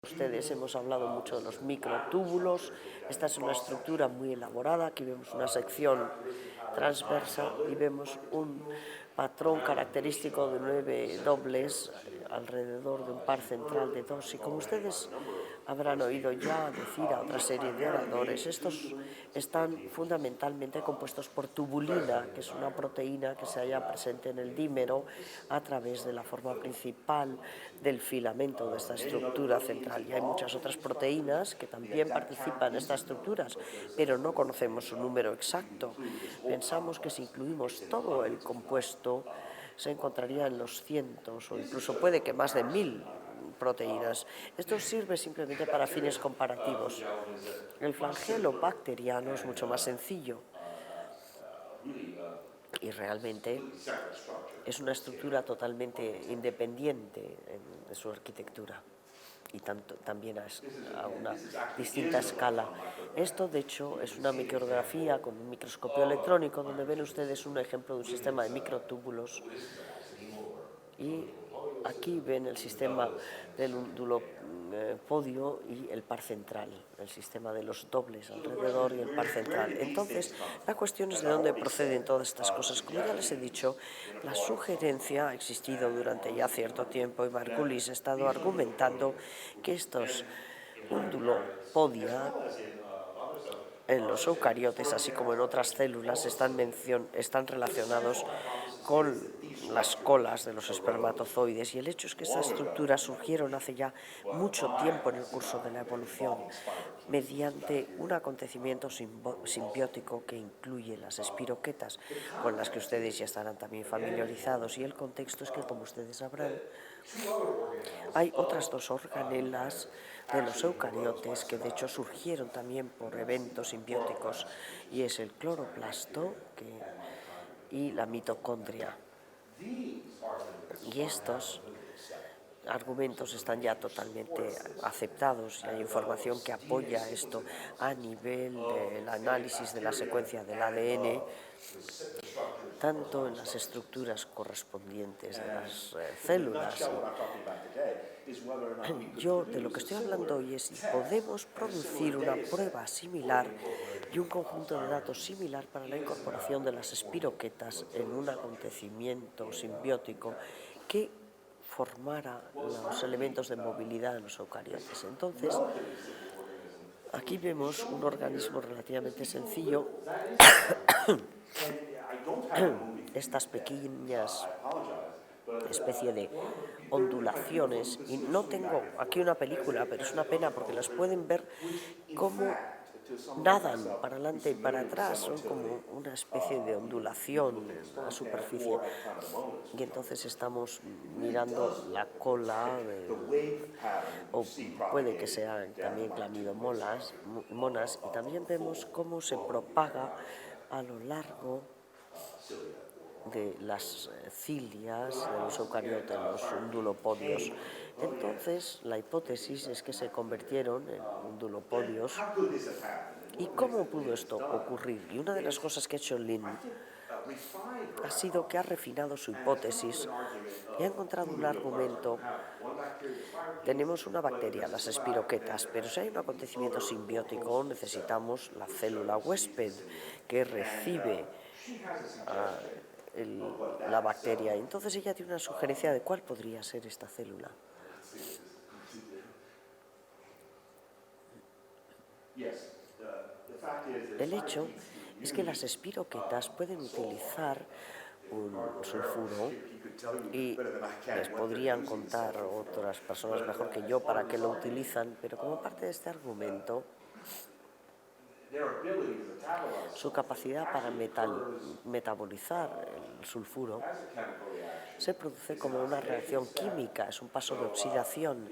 ustedes hemos hablado mucho de los microtúbulos. Esta es una estructura muy elaborada. Aquí vemos una sección transversa y vemos un patrón característico de 9 dobles alrededor de un par central de 2. Y como ustedes habrán oído ya decir a otra serie de oradores, estos están fundamentalmente compuestos por tubulina, que es una proteína que se halla presente en el dímero a través de la forma principal del filamento de esta estructura central. Y hay muchas otras proteínas que también participan en estas estructuras, pero no conocemos su número exacto. Pensamos que si incluimos todo el compuesto, se encontraría en los cientos o incluso puede que más de 1000 proteínas. Esto sirve simplemente para fines comparativos. El flagelo bacteriano es mucho más sencillo y realmente es una estructura totalmente independiente en su arquitectura y también a una distinta escala. Esto, de hecho, es una micrografía con un microscopio electrónico donde ven ustedes un ejemplo de un sistema de microtúbulos y aquí ven el sistema del undulopodio y el par central, el sistema de los dobles alrededor y el par central. Entonces, la cuestión es de dónde proceden todas estas cosas. Como ya les he dicho, la sugerencia ha existido durante ya cierto tiempo y Margulis ha estado argumentando que estos undulopodia en los eucariotes, así como en otras células, están relacionados con las colas de los espermatozoides, y el hecho es que estas estructuras surgieron hace ya mucho tiempo en el curso de la evolución mediante un acontecimiento simbiótico que incluye las espiroquetas, con las que ustedes ya estarán también familiarizados, y el contexto es que, como ustedes sabrán, hay otras dos organelas de los eucariotes que de hecho surgieron también por eventos simbióticos, y es el cloroplasto y la mitocondria. Y estos argumentos están ya totalmente aceptados y hay información que apoya esto a nivel del análisis de la secuencia del ADN, tanto en las estructuras correspondientes de las células. Yo de lo que estoy hablando hoy es si podemos producir una prueba similar y un conjunto de datos similar para la incorporación de las espiroquetas en un acontecimiento simbiótico que formara los elementos de movilidad de los eucariotes. Entonces, aquí vemos un organismo relativamente sencillo. Estas pequeñas especie de ondulaciones, y no tengo aquí una película, pero es una pena porque las pueden ver cómo nadan para adelante y para atrás, son como una especie de ondulación en la superficie, y entonces estamos mirando la cola o puede que sean también clamidomonas, y también vemos cómo se propaga a lo largo de las cilias de los eucariotes, los undulopodios. Entonces, la hipótesis es que se convirtieron en undulopodios. ¿Y cómo pudo esto ocurrir? Y una de las cosas que ha hecho Lin ha sido que ha refinado su hipótesis y ha encontrado un argumento. Tenemos una bacteria, las espiroquetas, pero si hay un acontecimiento simbiótico necesitamos la célula huésped que recibe la bacteria. Entonces ella tiene una sugerencia de cuál podría ser esta célula. El hecho es que las espiroquetas pueden utilizar un sulfuro, y les podrían contar otras personas mejor que yo para qué lo utilizan, pero como parte de este argumento, su capacidad para metabolizar el sulfuro se produce como una reacción química, es un paso de oxidación.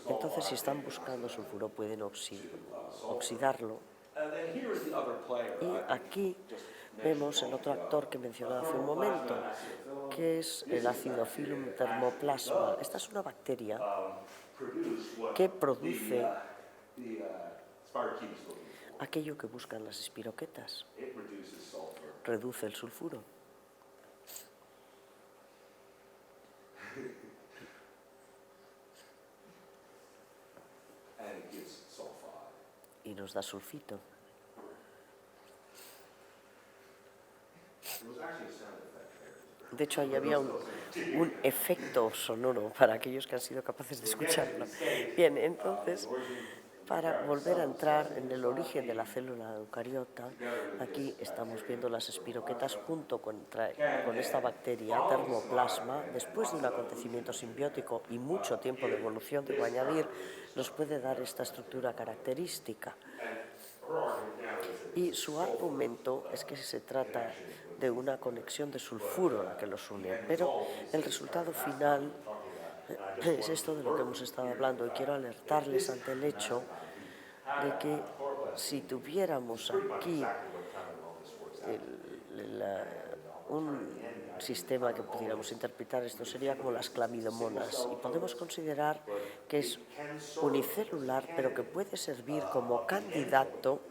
Entonces, si están buscando sulfuro, pueden oxidarlo. Y aquí vemos el otro actor que mencionaba hace un momento, que es el acidofilum thermoplasma. Esta es una bacteria que produce aquello que buscan las espiroquetas. Reduce el sulfuro. nos da sulfito. De hecho, ahí había un efecto sonoro para aquellos que han sido capaces de escucharlo. Bien, entonces, para volver a entrar en el origen de la célula eucariota, aquí estamos viendo las espiroquetas junto con esta bacteria, termoplasma. Después de un acontecimiento simbiótico y mucho tiempo de evolución, debo añadir, nos puede dar esta estructura característica. Y su argumento es que se trata de una conexión de sulfuro la que los une, pero el resultado final es esto de lo que hemos estado hablando, y quiero alertarles ante el hecho de que si tuviéramos aquí un sistema que pudiéramos interpretar, esto sería como las clamidomonas, y podemos considerar que es unicelular, pero que puede servir como candidato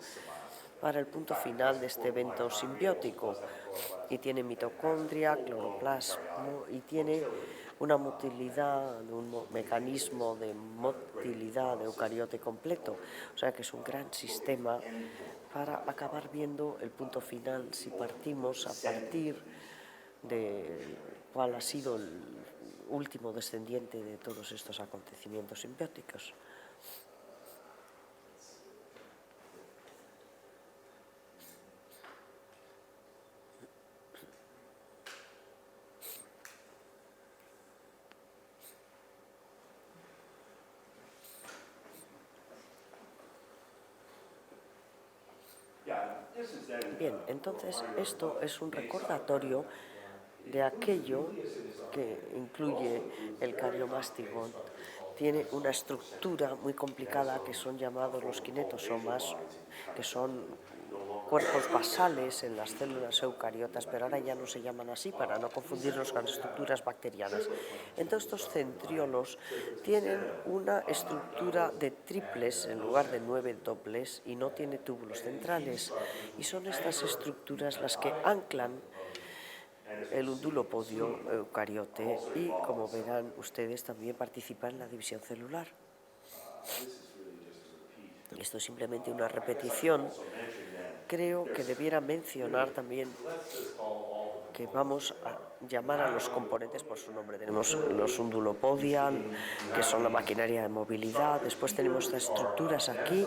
para el punto final de este evento simbiótico, y tiene mitocondria, cloroplasma, y tiene una motilidad, un mecanismo de motilidad de eucariote completo. O sea que es un gran sistema para acabar viendo el punto final si partimos a partir de cuál ha sido el último descendiente de todos estos acontecimientos simbióticos. Bien, entonces esto es un recordatorio de aquello que incluye el cariomastigón. Tiene una estructura muy complicada que son llamados los kinetosomas, que son cuerpos basales en las células eucariotas, pero ahora ya no se llaman así para no confundirlos con estructuras bacterianas. Entonces estos centriolos tienen una estructura de triples en lugar de 9 dobles y no tiene túbulos centrales. Y son estas estructuras las que anclan el undulopodio eucariote y, como verán ustedes, también participa en la división celular. Esto es simplemente una repetición. Creo que debiera mencionar también que vamos a llamar a los componentes por su nombre. Tenemos los undulopodia, que son la maquinaria de movilidad. Después tenemos estas estructuras aquí,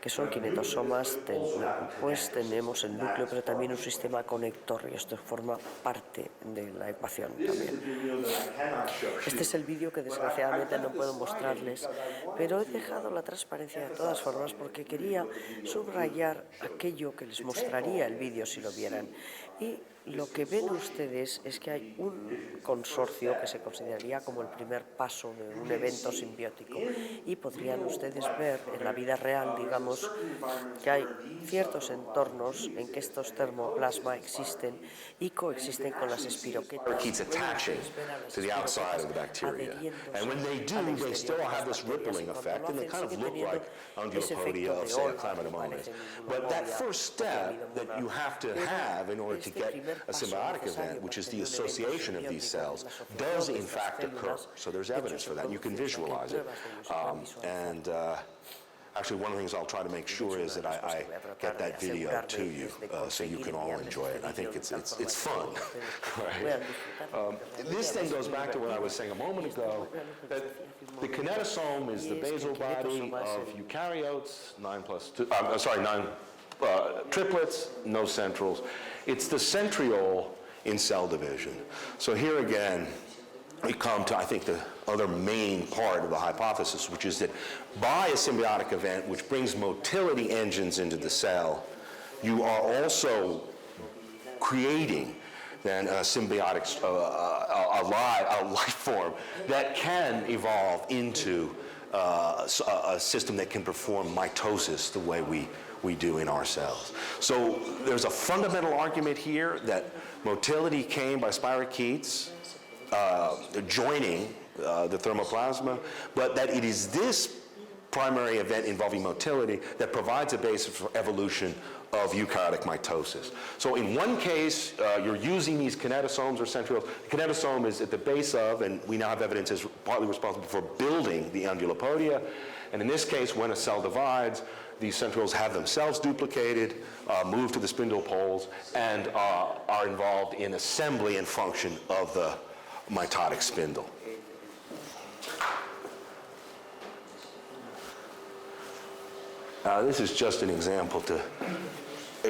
que son kinetosomas. Después tenemos el núcleo, pero también un sistema conector, y esto forma parte de la ecuación también. Este es el vídeo que desgraciadamente no puedo mostrarles, pero he dejado la transparencia de todas formas porque quería subrayar aquello que les mostraría el vídeo si lo vieran. Y lo que ven ustedes es que hay un consorcio que se consideraría como el primer paso de un evento simbiótico, y podrían ustedes ver en la vida real, digamos, que hay ciertos entornos en que estos termoplasma existen y coexisten con las espiroquetas. To the outside of the bacteria. And when they do, they still have this rippling effect, and they kind of look like undulopodia of, say, a chlamydomonas. But that first step that you have to have in order to get a symbiotic event, which is the association of these cells, does in fact occur. So there's evidence for that. You can visualize it. Actually, one of the things I'll try to make sure is that I get that video to you so you can all enjoy it. I think it's fun, right? This thing goes back to what I was saying a moment ago, that the kinetosome is the basal body of eukaryotes, 9 triplets, no centrals. It's the centriole in cell division. So here again, we come to, I think, the other main part of the hypothesis, which is that by a symbiotic event which brings motility engines into the cell, you are also creating then a symbiotic, a life form that can evolve into a system that can perform mitosis the way we do in our cells. So there's a fundamental argument here that motility came by spirochetes joining the thermoplasma, but that it is this primary event involving motility that provides a basis for evolution of eukaryotic mitosis. So in one case, you're using these kinetosomes or centrioles. The kinetosome is at the base of, and we now have evidence is partly responsible for building the undulopodia. And in this case, when a cell divides, these centrioles have themselves duplicated, moved to the spindle poles, and are involved in assembly and function of the mitotic spindle. This is just an example to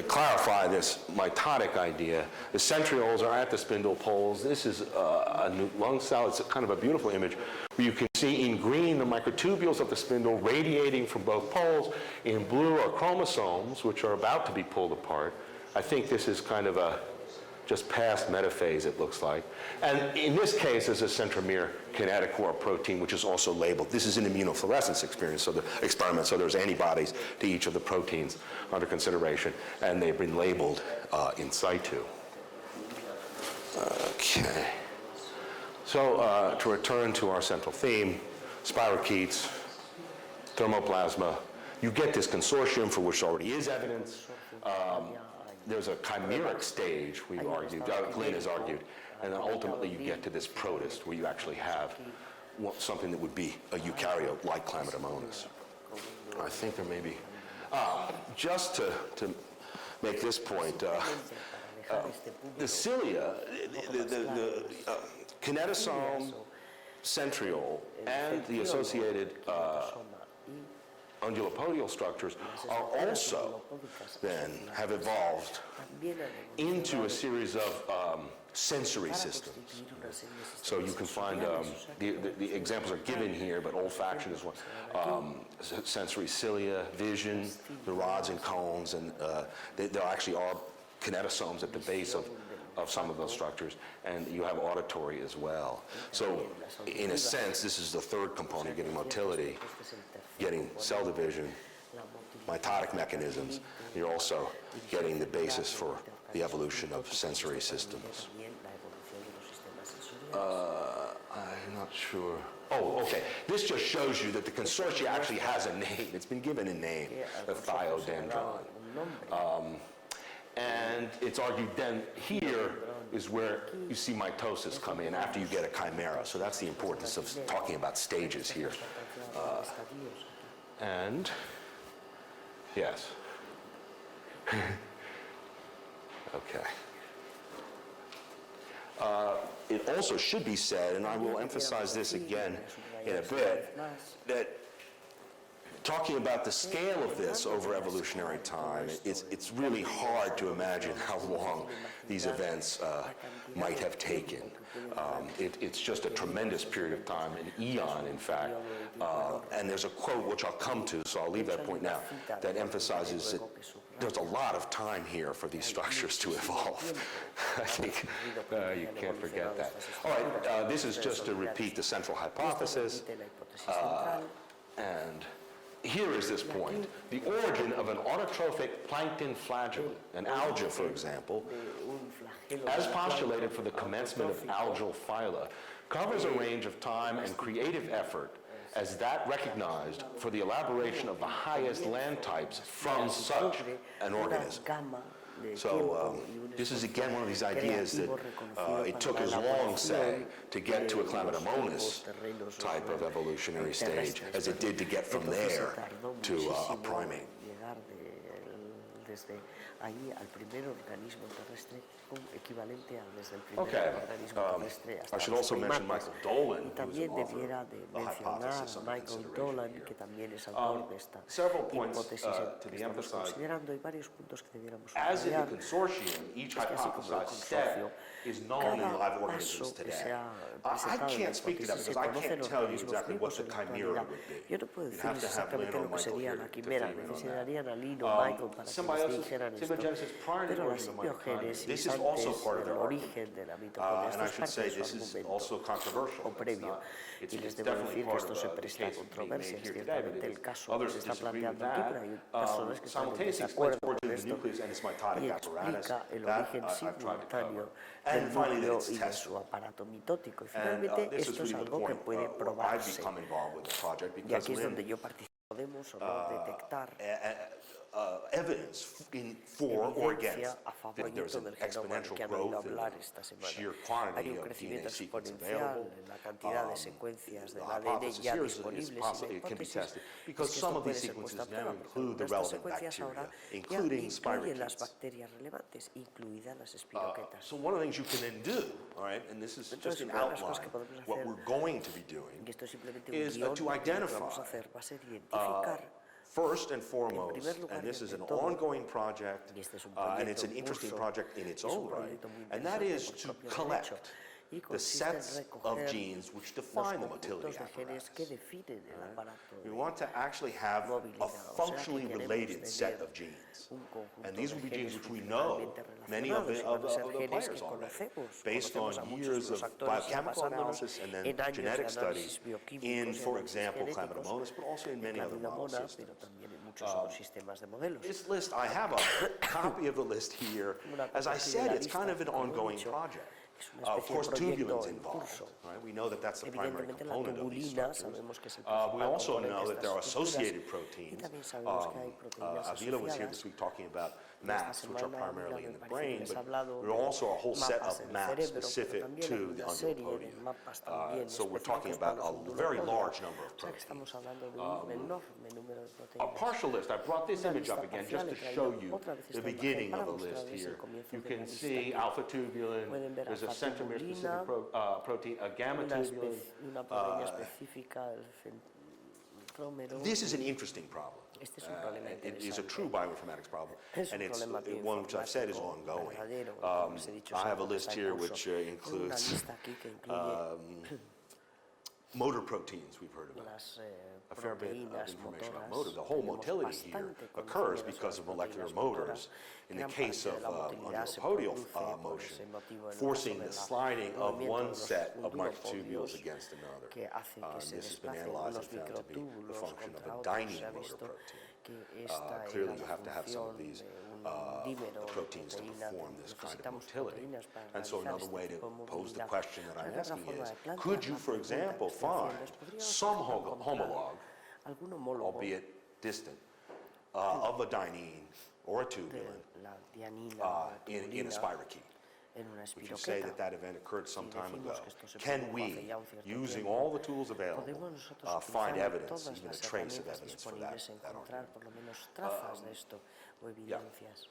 clarify this mitotic idea. The centrioles are at the spindle poles. This is a new lung cell. It's kind of a beautiful image where you can see in green the microtubules of the spindle radiating from both poles. In blue are chromosomes, which are about to be pulled apart. I think this is kind of a just past metaphase, it looks like. And in this case, there's a centromere kinetochore protein, which is also labeled. This is an immunofluorescence experiment, so there's antibodies to each of the proteins under consideration, and they've been labeled in situ. Okay. So to return to our central theme, spirochetes, thermoplasma, you get this consortium for which already is evidence. There's a chimeric stage, we've argued, Glenn has argued, and then ultimately you get to this protist where you actually have something that would be a eukaryote like Chlamydomonas. I think there may be, just to make this point, the cilia, the kinetosome, centriole, and the associated undulopodial structures are also then have evolved into a series of sensory systems. So you can find, the examples are given here, but olfaction is one. Sensory cilia, vision, the rods and cones, and there actually are kinetosomes at the base of some of those structures, and you have auditory as well. So in a sense, this is the third component, getting motility, getting cell division, mitotic mechanisms. You're also getting the basis for the evolution of sensory systems. I'm not sure. Oh, okay. This just shows you that the consortia actually has a name. It's been given a name, the thiodendron. And it's argued then here is where you see mitosis come in after you get a chimera. So that's the importance of talking about stages here. And yes. Okay. It also should be said, and I will emphasize this again in a bit, that talking about the scale of this over evolutionary time, it's really hard to imagine how long these events might have taken. It's just a tremendous period of time, an eon, in fact. And there's a quote, which I'll come to, so I'll leave that point now, that emphasizes that there's a lot of time here for these structures to evolve. I think you can't forget that. All right, this is just to repeat the central hypothesis. And here is this point. The origin of an autotrophic plankton flagellate, an alga, for example, as postulated for the commencement of algal phyla, covers a range of time and creative effort as that recognized for the elaboration of the highest land types from such an organism. So this is again one of these ideas that it took as long, say, to get to a Chlamydomonas type of evolutionary stage as it did to get from there to a primate. Okay. I should also mention Michael Dolan, who's an author of the hypothesis under consideration. Several points to be emphasized. As in the consortium, each hypothesized step is known in live organisms today. I can't speak to that because I can't tell you exactly what the chimera would be. You'd have to have Lynn or Michael here to feed on that. Symbiogenesis prior to the origin of mitochondria. This is also part of their argument. And I should say this is also controversial. It's definitely part of the case being made here today, but others disagree with that. Simultaneously explains the origin of the nucleus and its mitotic apparatus. That I've tried to cover. And finally, that it's testable. And this is really the point where I've become involved with the project because Lynn evidence for or against a favor that y there's todo an del genoma exponential que han oído growth in hablar the esta semana. sheer Hay quantity un of crecimiento DNA sequence exponencial available. en la cantidad de secuencias The del ADN hypothesis ya here disponibles y la it can be hipótesis tested es because que some esto of puede these ser puesto sequences a prueba now porque include the estas relevant secuencias ahora bacteria, ya including incluyen las spirochetes. bacterias relevantes, incluidas las espiroquetas. So one of the things you can then do, all right, and this is just Entonces, an una de las cosas outline, que podemos what hacer, we're going to be doing y esto es simplemente un is guión, to lo que vamos a identify hacer va a ser identificar first and en foremost, primer lugar and y this is ante an todo, ongoing project, y este es un and it's proyecto an en interesting curso, project in its es un own right, proyecto muy and that interesante is por to su propio collect derecho, y the consiste en sets of recoger genes which los define the conjuntos motility de genes que apparatus. definen el aparato We de want to actually have a movilidad, o sea que functionally queremos related set tener of genes. un conjunto And these de will be genes genes which we know funcionalmente many of relacionados, y van a ser the genes players que already, conocemos based on a muchos years de los of actores ya biochemical basándonos analysis and then en años de genetic análisis studies bioquímicos in, y for análisis example, genéticos Chlamydomonas, but also in en many other model Chlamydomonas, systems. pero también en muchos otros sistemas de modelos. This list, I have a copy of the list here. As I said, it's kind of an ongoing project. Es una Of especie course, de proyecto tubulin's en involved, curso. right? We know that that's the primary Evidentemente la component of these tubulina structures. sabemos que es el We principal also componente know de that there are estas estructuras, associated y proteins. también sabemos que hay proteínas Avila was here asociadas. this week talking about Y esta maps, which are semana primarily in me the parece que brain, les but ha hablado there are also a whole set mapas of en el maps cerebro, pero specific también hay to the una serie de undulopodium. mapas también So we're talking específicos para about los a very undulopodium. large number of O sea que proteins. estamos hablando de un enorme número de A proteínas. partial list, I brought this Una image up lista again parcial, just to he show traído you otra vez the esta imagen beginning para of the list mostrarles el here. comienzo You de la can lista see aquí. alpha tubulin, Pueden ver there's a alfa centromere tubulina, specific protein, a gamma tubulin. una proteína específica, el centrómero. This is an interesting problem. Este es un problema It is a interesante. true bioinformatics problem, Es and un it's problema one which I've said is bioinformático ongoing. verdadero, como les he dicho, es I have a algo que list está en here curso. which Tengo una includes lista aquí que incluye motor proteins we've heard about. las A fair bit of proteínas information motoras. about motor. The whole Tenemos motility here bastante occurs conocimiento because of sobre las molecular proteínas motors. motoras. In the Gran case parte of de la motilidad se undulopodial produce por motion, ese motivo en el forcing caso the de la sliding of movimiento one de los set of undulopodios microtubules against another. que hace que se This has been desplacen analyzed los and found to be the microtúbulos function of contra a otros. Se dynein ha motor visto protein. que esta Clearly, era you la have to have some of función these de un dímero de proteins to proteína. perform this kind of Necesitamos motility. proteínas para And so realizar another way este to tipo de pose the movilidad. question that O sea, I'm que otra asking forma is, de plantear could you, la for pregunta example, que estoy haciendo find es, ¿podríamos some encontrar homologue, algún homólogo albeit distant, of a dynein or a de tubulin la dianina o in a tubulina spirochete? en una Would you say espiroqueta? that that event occurred some time ago? decimos que esto se Can produjo hace we, ya un cierto using tiempo, all the tools available, podemos nosotros find utilizar evidence, todas even a las trace of herramientas evidence for that disponibles encontrar argument? por lo menos trazas de esto o evidencias.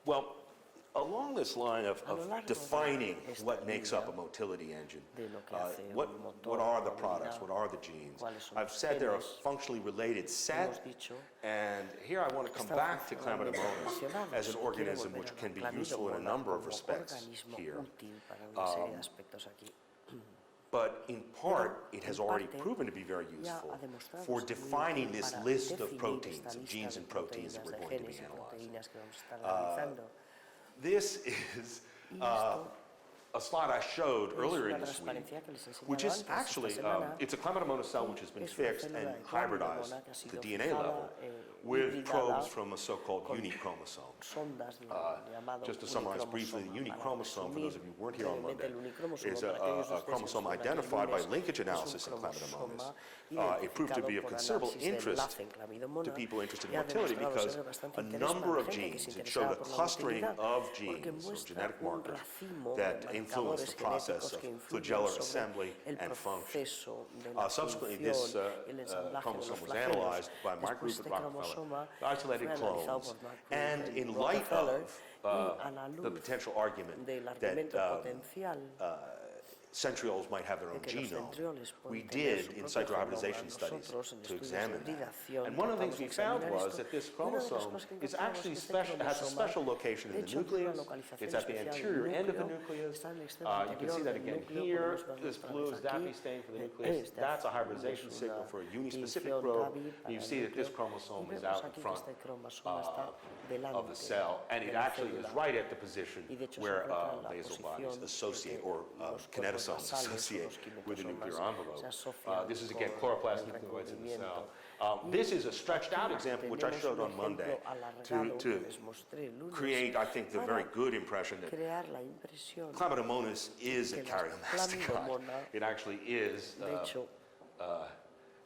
Well, along this line of A lo largo de defining esta what makes up a línea motility engine, de lo que hace un motor what are the de products, movilidad, what are the genes? cuáles son I've los said they're a genes, functionally related set, hemos dicho, and here I want to come están back to funcionalmente Chlamydomonas relacionados. as an Quiero organism volver which a la can be useful in a Chlamydomonas number of como respects organismo here. útil para una serie de aspectos aquí. But in part, it has en already parte, proven to be very ya useful ha demostrado for ser muy defining útil this para list of definir proteins, esta of lista genes de and proteins that proteínas, we're de going to be genes y analyzing. proteínas que vamos a estar analizando. This is Y esto a slide I showed earlier una in this week, transparencia que les he enseñado which is antes esta actually, semana. it's a Chlamydomonas cell which has been Es una fixed célula and de hybridized Chlamydomonas que ha at sido the DNA fijada, level with hibridada probes from a so-called con unichromosome. sondas llamado Just to summarize briefly, the unichromosome, for those of you who weren't here on Monday, is a chromosome identified by linkage analysis in Chlamydomonas. It proved to be of considerable interest to people interested in motility because a number of genes, it showed a clustering of genes or genetic markers that influence the process of flagellar assembly and function. Subsequently, this chromosome was analyzed by my group at Rockefeller, isolated clones, and in light of the potential argument that centrioles might have their own genome, we did in situ hybridization studies to examine that. And one of the things we found was that this chromosome is actually has a special location in the nucleus. It's at the anterior end of the nucleus. You can see that again here. This blue is DAPI stain for the nucleus. That's a hybridization signal for a unispecific probe. You see that this chromosome is out in front of the cell, and it actually is right at the position where basal bodies associate, or kinetosomes associate with the nuclear envelope. This is again chloroplast nucleoids in the cell. This is a stretched out example which I showed on Monday to create, I think, the very good impression that Chlamydomonas is a karyomastocyte. It actually is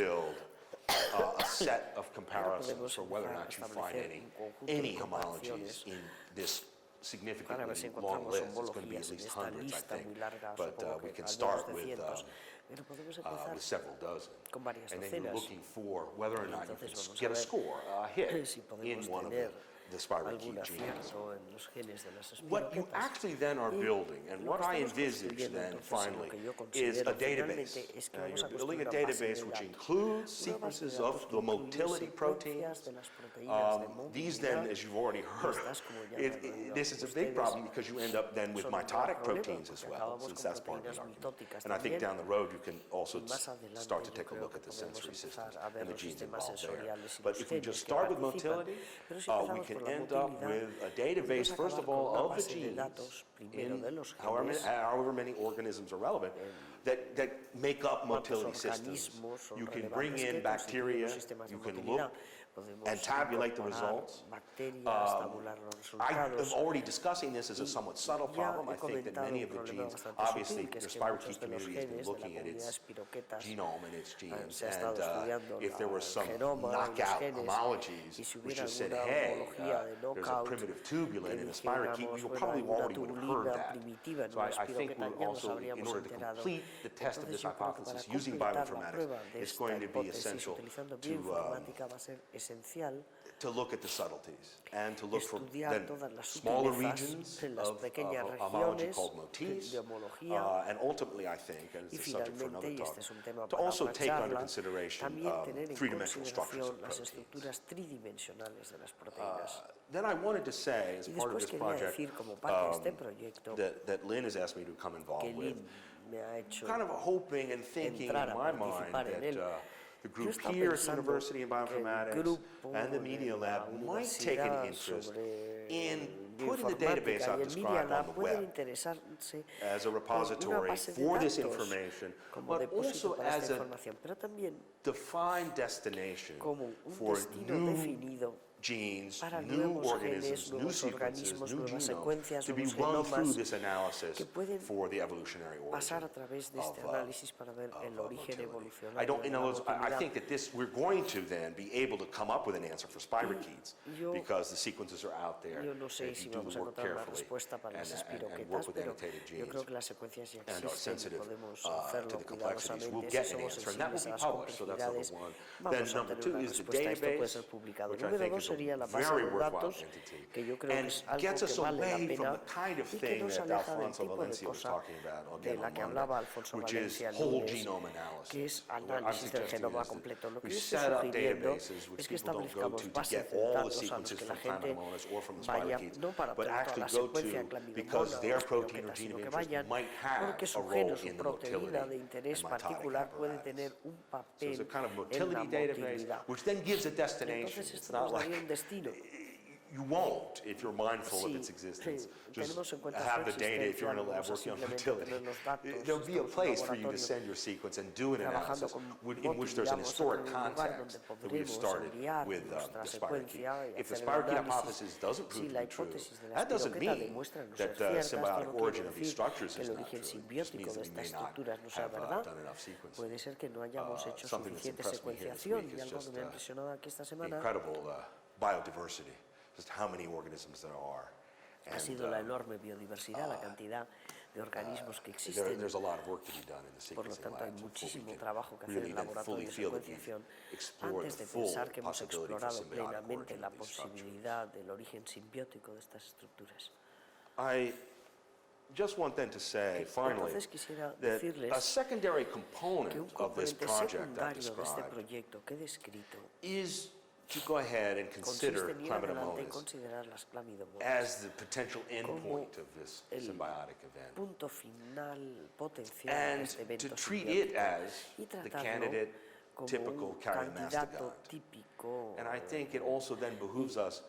build a set of Ahora comparisons podemos for whether or empezar a not you find establecer un conjunto any de homologies comparaciones in this para ver si significantly long encontramos list. It's going to be at homologías en least esta hundreds, I lista think. muy larga, But supongo we que can al menos start de with cientos, pero podemos empezar several dozen. con varias And then you're docenas. looking for whether or not you Entonces can vamos get a a ver score, a hit si in podemos one of tener the spirochete algún genes. acierto en los genes de las What you espiroquetas. actually then are Y building, and lo what que I estamos envisage construyendo, then entonces, lo finally que yo is considero a database. finalmente es que vamos You're a building construir a una base de database which datos, includes una base de sequences datos of que the incluye motility secuencias proteins. de las proteínas de These then, movilidad. as you've already heard, Estas, como ya lo han this is a big ustedes, problem because you end up then with son un gran mitotic problema, proteins as porque well, acabamos since con that's part of the proteínas argument. mitóticas And I think también. down the road you can also Y más adelante start to yo take a creo look que at the podemos sensory empezar systems a ver and the los genes sistemas involved there. sensoriales y But los if we genes just que start with participan. motility, Pero si we empezamos can por la end up motilidad, with a database, podemos first of acabar all, con una of the base de genes datos, primero de in los however many organisms are relevant that make up cuántos motility systems. organismos son You can bring relevantes in que constituyen bacteria, los sistemas de you can motilidad. look Podemos and tabulate the incorporar results. bacterias, tabular los I am resultados. already discussing this as a somewhat subtle Ya problem. he I think that comentado many un of the problema genes, bastante obviously sutil, que the es que muchos spirochete de los community has been genes de la looking at comunidad its espiroquetas genome and its genes, se ha estado and estudiando if there was el some genoma y los knockout genes, homologies y si which hubiera just said, alguna hey, homología de there's a knockout primitive tubulin que in a spirochete, we dijéramos, bueno, probably hay una already would have heard tubulina that. primitiva en So una I think espiroqueta, we'll ya nos also, in habríamos order to enterado. complete the test of Entonces this yo creo que para hypothesis using completar la bioinformatics, prueba de it's esta going to be hipótesis essential utilizando to bioinformática va a ser esencial to look at the subtleties and to look for estudiar then todas las smaller sutilezas regions en las of pequeñas homology regiones called motifs, de homología. and ultimately I think, and Y it's a subject for another finalmente, y talk, este es un tema to para also otra take under charla, consideration también tener en three-dimensional structures consideración of las proteins. estructuras tridimensionales de las proteínas. Then I wanted to say, as Y part of después this quería project, decir, como parte de este proyecto, that Lynn has asked me to come que involved with, Lynn me ha hecho kind of hoping and thinking in entrar a my mind participar en él. that the Yo group estaba here at the pensando University in que el Bioinformatics grupo and the de Media la Lab might take an universidad interest sobre in putting the database bioinformática I've y el Media described on Lab the pueden web interesarse as a por una repository base de for this datos information, como but depósito also para as esta a información, pero también defined destination como un for destino new definido genes, para new nuevos organisms, genes, new nuevos sequences, organismos, new nuevas genomes, secuencias, to be nuevos run through genomas this analysis que pueden for the evolutionary pasar a origin través de este of, análisis para ver el origen motility. evolucionario de in la other words, I motilidad. think that this, we're going to then be able to come up with an answer for spirochetes yo- because the sequences are out there. Yo no sé if si you do vamos the a work encontrar una carefully respuesta para las and work espiroquetas, with pero annotated yo genes creo que las secuencias ya and are existen y sensitive podemos to hacerlo the complexities, we'll cuidadosamente get si an somos answer, and that will sensibles be a las published. So that's number complejidades. one. Vamos Then a number tener two una is the respuesta. Esto puede database, ser publicado. which I Número think dos is a sería la base very de worthwhile datos, entity, que yo creo que and es algo gets us que vale la away from pena the kind of y que thing nos that aleja del Alfonso tipo de Valencia was cosa talking about de again la on que Monday, hablaba Alfonso which is Valencia el whole lunes, genome analysis. que es What I'm análisis del suggesting genoma is that completo. Lo que we yo estoy set up sugiriendo databases which es que people don't go establezcamos to bases get de all the datos a los sequences que la from gente Chlamydomonas or from the vaya, spirochetes, no para but toda actually la go secuencia de to Chlamydomonas because o their protein or espiroquetas, gene sino of que interest vayan might have porque a su role gen o su in the proteína de motility interés and mitotic particular puede apparatus. tener un So it's a papel kind of en la motility database, motilidad. which then gives a destination. Entonces It's esto not nos daría like un destino. you won't, if you're mindful of Sí, its existence, just tenemos en cuenta have su the data if you're in a existencia, lab vamos a working on simplemente motility. tener los datos, There'll be a estamos en un place for you to laboratorio send your sequence and do an trabajando analysis con in which there's an motilidad, historic vamos a tener un lugar donde context that we have podremos started enviar with nuestra the secuencia spirochete. y If the hacer el spirochete análisis. hypothesis doesn't prove Si to la be true, hipótesis de la that doesn't espiroqueta mean demuestra no that ser the cierta, esto symbiotic no quiere origin of these decir structures que is el not origen true. It just simbiótico means de that we estas may not estructuras no sea have verdad. done enough sequencing. Puede ser que no hayamos hecho Something that's suficiente impressed me here this secuenciación week y is algo que just me ha impresionado aquí esta the semana incredible biodiversity, just how many organisms there are. ha sido la enorme biodiversidad, la cantidad de organismos que existen. There's a lot of work to be done in the Por lo sequencing tanto, hay labs before we muchísimo can trabajo que hacer really en then fully laboratorios de feel that we've secuenciación explored antes the de full pensar que hemos possibility for explorado symbiotic plenamente origin la of these structures. posibilidad del origen simbiótico de estas estructuras. I just want then to say, finally, Entonces quisiera that a decirles secondary que un component of this componente project I've secundario de este described proyecto que he descrito is to go ahead and consiste consider en ir adelante y Chlamydomonas considerar las clamidomonas as the potential endpoint of this el symbiotic event, punto final potencial de and este to evento treat it simbiótico as y the tratarlo candidate como typical un candidato chiromastigont. típico. And I think it also then behooves us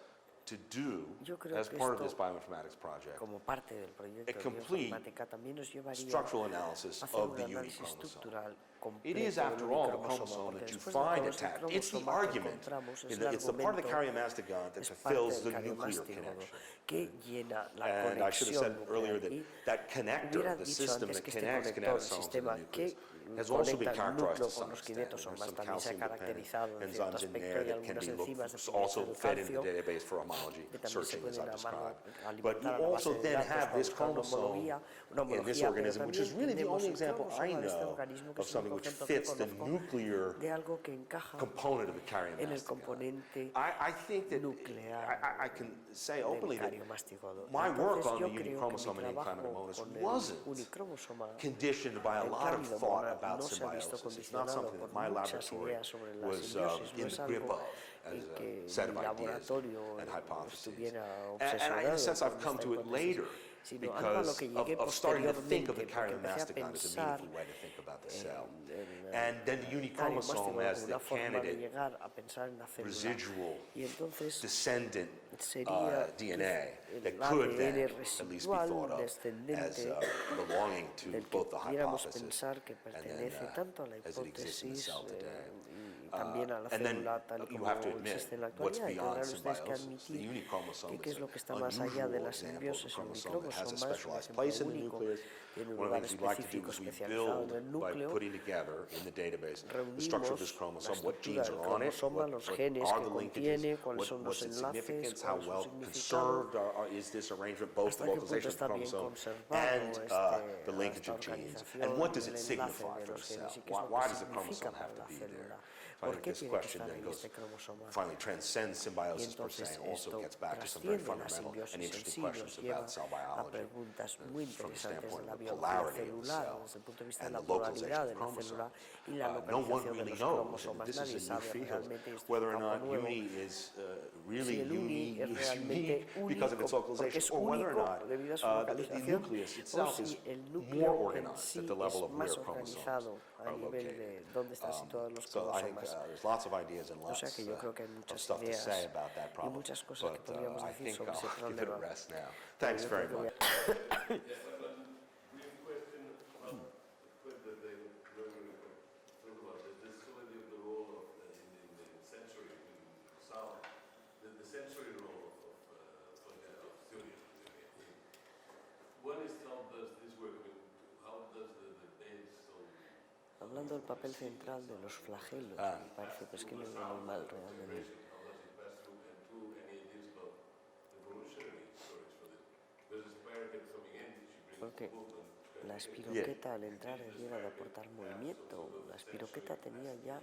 to do, Yo creo as que part of esto, this bioinformatics project, como parte del proyecto a de complete bioinformática, también nos llevaría structural analysis a hacer of un the análisis unichromosome. estructural completo It is, del after all, the unicromosoma, chromosome porque that you después de find todo es el attached. It's the cromosoma que argument. encontramos, es It's el the part of the argumento, chiromastigont that es parte fulfills del the nuclear cariomástico connection. que llena la And I should have conexión said earlier nuclear. that Y that connector, hubiera the dicho system antes that que este connects conector, el kinetosomes to the sistema nucleus, que has also been conecta el characterized núcleo to some con los extent. quinetos There's somas. some También se ha calcium-dependent caracterizado en cierto enzymes in aspecto. there Hay that can be algunas enzimas also del fed into the calcio database for homology que también se searching, as pueden I've described. But alimentar a you la also base de then datos have para this buscar una chromosome in this homología, pero organism, which is también really the tenemos only el example I cromosoma de este know organismo, que of es el something único which ejemplo que fits the conozco nuclear de algo que encaja component of the en el cariomastogon. componente I think that nuclear I can say del openly that cariomastígodo. my work Entonces on yo the creo que mi unichromosome in trabajo Chlamydomonas con el wasn't unicromosoma conditioned by a en lot of thought Chlamydomonas about no se ha visto symbiosis. It's not condicionado something por that my muchas laboratory ideas sobre la was simbiosis, no in es the grip algo of as en que a set mi of ideas laboratorio and hypotheses. estuviera And in a sense, obsesionado I've con come esta to it hipótesis, later sino algo a lo because que llegué of starting to think of the posteriormente, porque empecé a cariomastogon as a pensar meaningful way to think about the cell. en And then the unichromosome cariomastígodo as como the una forma de candidate llegar a pensar en la célula. residual Y entonces descendant sería DNA that el could then ADN at least be thought residual of as descendente belonging to del que both the pudiéramos hypothesis pensar que and then pertenece tanto a la as it exists in the hipótesis cell today. y también a la And then célula tal y you como have to admit existe en la what's actualidad. Y beyond tendrán ustedes que symbiosis. The admitir unichromosome que qué is es lo que está an más allá de unusual la example of a simbiosis. El chromosome that has a unicromosoma es un specialized ejemplo place in the único, nucleus. tiene un One of lugar the things we like to do específico is we especializado en build el by núcleo. putting together in the database the structure of this Reunimos la chromosome, what estructura genes del are on it, cromosoma, what los what genes are que the contiene, linkages, cuáles son what's los its enlaces, significance, how cuál es su well significado, conserved is this arrangement, both hasta the qué punto localization of the está bien chromosome conservado and the linkage esta of genes, organización and what y does el it enlace signify de for a los cell? genes y qué es lo Why que does the significa chromosome para have to la be there? célula. So I ¿Por think qué this tiene que question estar then ahí goes, este cromosoma? finally transcends Y symbiosis per entonces se, also esto gets back to some very trasciende la fundamental and simbiosis en interesting sí, questions nos lleva about cell a biology preguntas muy from the interesantes de standpoint la of the biología polarity of the celular, cell desde el punto de vista de and la the localization polaridad of de la célula chromosomes. y la No one localización de really los knows, and cromosomas. this Nadie is a new sabe field, realmente, esto es whether un or campo not nuevo, uni is really si el uni es realmente unique because of its único, porque es localization, or whether or único not debido a su the localización, nucleus o itself is si el more núcleo en organized sí at the level es of where más chromosomes organizado a are nivel located. de dónde están situados los So I think cromosomas. there's lots of ideas and O sea lots que yo creo que hay of muchas stuff to say ideas about that y problem, muchas cosas que but podríamos I decir think sobre ese I'll give it a problema. rest now. Thanks Yo very creo que much. Hablando del papel central de los flagelos, me parece pues que lo veo muy mal realmente. Porque la espiroqueta al entrar debiera de aportar movimiento. La espiroqueta tenía ya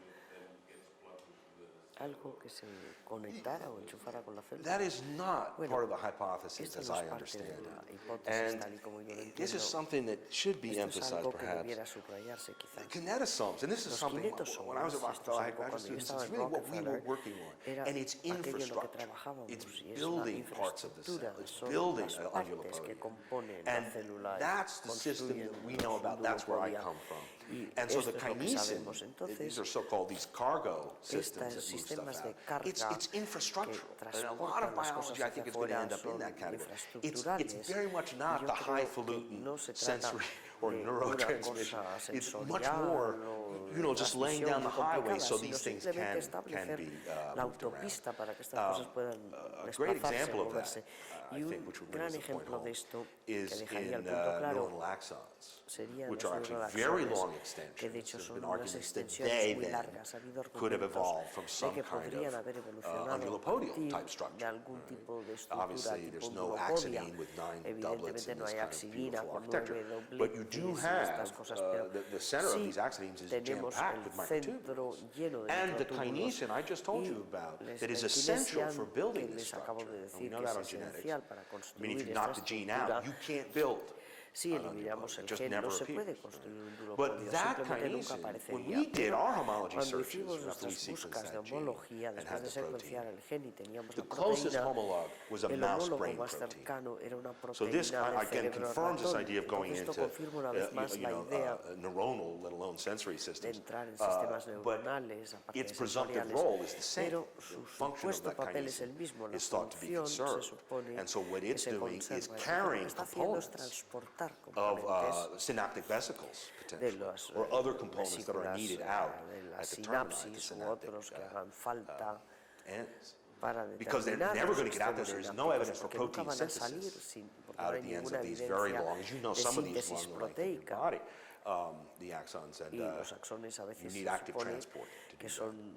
algo que se conectara o enchufara con la célula. That is not Bueno, part of the hypothesis esto as no I es parte de understand la it. hipótesis tal y como yo lo And this is entiendo. something that should be Esto es emphasized algo que perhaps. debiera subrayarse quizás. Kinetosomes, and this is Los something when I was at kinetosomas, esto es Rockefeller, algo I cuando yo it's estaba en really what we were Rockefeller, working on, era and it's aquello en lo que infrastructure. trabajábamos It's y es la building parts of the infraestructura, cell. It's son building las an partes que undulopodium. componen la And célula y that's the system that we know construyen about. That's where I undulopodia. come from. Y And so esto the es lo que kinesin, sabemos. Entonces, these are so-called these cargo systems that estos move stuff sistemas de out. carga It's infrastructural. que And a lot of transportan las cosas biology, I think, hacia is going to afuera end up in son that category. It's infraestructurales. very much Y not yo the creo que highfalutin no se trata sensory or de una neurotransmission. cosa It's much sensorial more, o just laying down the transmisión highway so complicada, these sino things simplemente can establecer be la moved around. autopista para que estas cosas puedan A great desplazarse, example of that, moverse. I Y un think, which would bring gran us a point ejemplo home, de esto, is que dejaría el in punto claro, neuronal axons, serían which los are actually neuroaxones, very long que de extensions. hecho There's son been unas arguments that extensiones they muy then largas. Ha habido could have argumentos evolved from de some que kind podrían of haber evolucionado a undulopodial partir type de structure. algún tipo de estructura Obviously, tipo there's no undulopodia. axonine with 9 doublets Evidentemente in no this hay kind of axidina beautiful con architecture. 9 But you dobletes do y estas have cosas, pero the center of sí these axones is tenemos jam-packed el with centro microtubules. lleno de And the microtúbulos kinesin I just told y you about, la that is essential for kinesian building que this les acabo structure. de And we decir know que that es on genetics. esencial para I mean, if construir you esta knock the gene estructura. out, you can't build Si an eliminamos undulopodia. el It just gen, never no se puede appears. construir un But undulopodio, that simplemente nunca kinesin, when aparecería. we did Pero our homology cuando searches hicimos after we nuestras sequenced búsquedas de that gene homología, and después had de the protein, secuenciar el gen y teníamos the la closest proteína, homologue was a el mouse homólogo brain más protein. cercano era una So this, proteína del again, cerebro confirms this ratón. idea of going Entonces esto into, confirma una vez más la idea neuronal, let alone sensory de systems. entrar en sistemas But neuronales, aparte its de presumptive sensoriales, role is the same. pero The su function of supuesto that papel es el kinesin mismo. La is thought to be función se conserved. supone And so what que it's se doing is conserva. Entonces, lo que carrying está haciendo es components transportar of componentes synaptic vesicles, de potentially, los or other components that are vesículas needed out de la at the termini, the sinapsis u synaptic otros que hagan falta ends. para Because they're determinar never los going to get out there. There is no sistemas evidence for porque nunca protein van a salir synthesis porque no out hay of the ends ninguna of these very evidencia long, as you know, de some of these síntesis run the length of your proteica. body. the axons, and y los axones a you veces need se active supone transport to que do that. son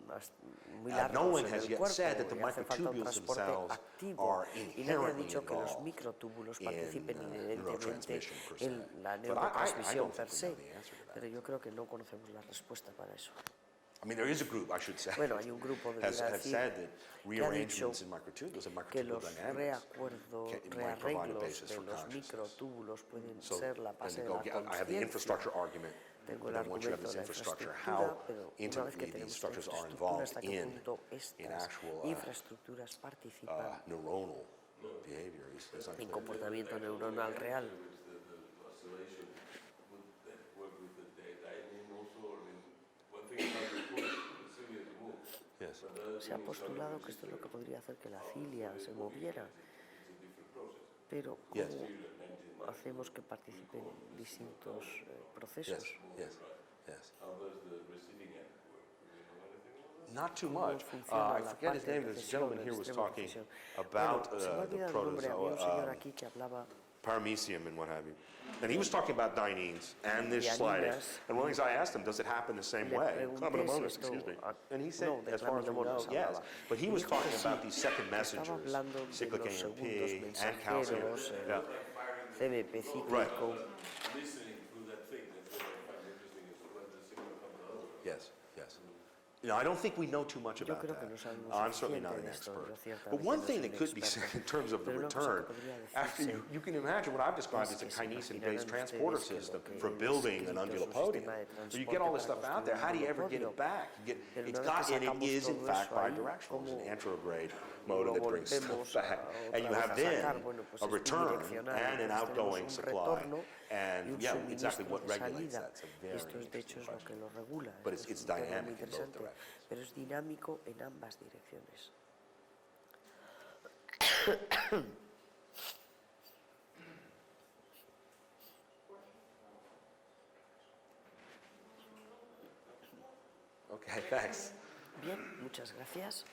muy No largos one en has el yet cuerpo said that the y hace falta un microtubules transporte themselves activo, are y nadie ha inherently dicho que los involved microtúbulos in participen inherentemente neurotransmission per se. en la But I neurotransmisión don't per think we know se, the answer to that. pero yo creo que no conocemos la respuesta para eso. I mean, there is a group, I should say, Bueno, hay un grupo, has debería said that decir, rearrangements in microtubules and que microtubule los dynamics might provide a rearreglos basis de for los consciousness. microtúbulos pueden So, ser la and base to de go la get, I have the infrastructure conciencia. argument, Tengo but el then once you have argumento this de la infrastructure, infraestructura, how pero una vez que intimately these tenemos la structures are infraestructura, involved hasta qué in punto estas actual infraestructuras participan neuronal behavior is en unclear. comportamiento neuronal real. Yes. Se ha postulado que esto es lo que podría hacer que la cilia se moviera, pero Yes. ¿cómo hacemos que participen en distintos Yes, procesos? yes, yes. Not too much. Funciona I la forget his parte de name, this precesión, gentleman el here was extremo de talking precesión. about Bueno, se me ha the olvidado el nombre, había un señor protozoa, aquí que hablaba paramecium and what have you. And he was talking about dyneins and this sliding. Dianinas. And one of the things I asked him, does it happen the same Le way? pregunté Chlamydomonas, si esto- excuse me. And he no, said, de as far as we know, Chlamydomonas yes. hablaba. But he Y was dijo que talking about sí. these second Estaba messengers, hablando de cyclic los AMP segundos and calcium. mensajeros, Yeah. CBP cíclico. Yes, yes. You know, I don't think we know too much Yo about creo que that. no sabemos I'm certainly suficiente not an de esto, yo expert. ciertamente But one no thing soy that un could be experto. said in terms of the Pero una cosa return, que podría after decirse you can imagine what I've described es as a que se kinesin-based imaginarán transporter ustedes que lo system que for he building an descrito es un undulopodium. sistema de So you get all this transporte stuff para out there, how do you construir ever un get it undulopodio? back? Pero It's una vez got, que and it sacamos is in todo fact eso ahí, bidirectional. It's an ¿cómo anterograde motor lo that brings volvemos stuff back. otra And you vez have a then sacar? Bueno, pues a es return bidireccional, and an entonces tenemos outgoing un supply. retorno y And un yeah, exactly suministro what de regulates salida. that. It's a very Esto es, de hecho, interesting es lo que question. lo regula. But Esto it's es un tema muy dynamic in both interesante, directions. pero es dinámico en ambas direcciones. Okay, thanks. Bien, muchas gracias.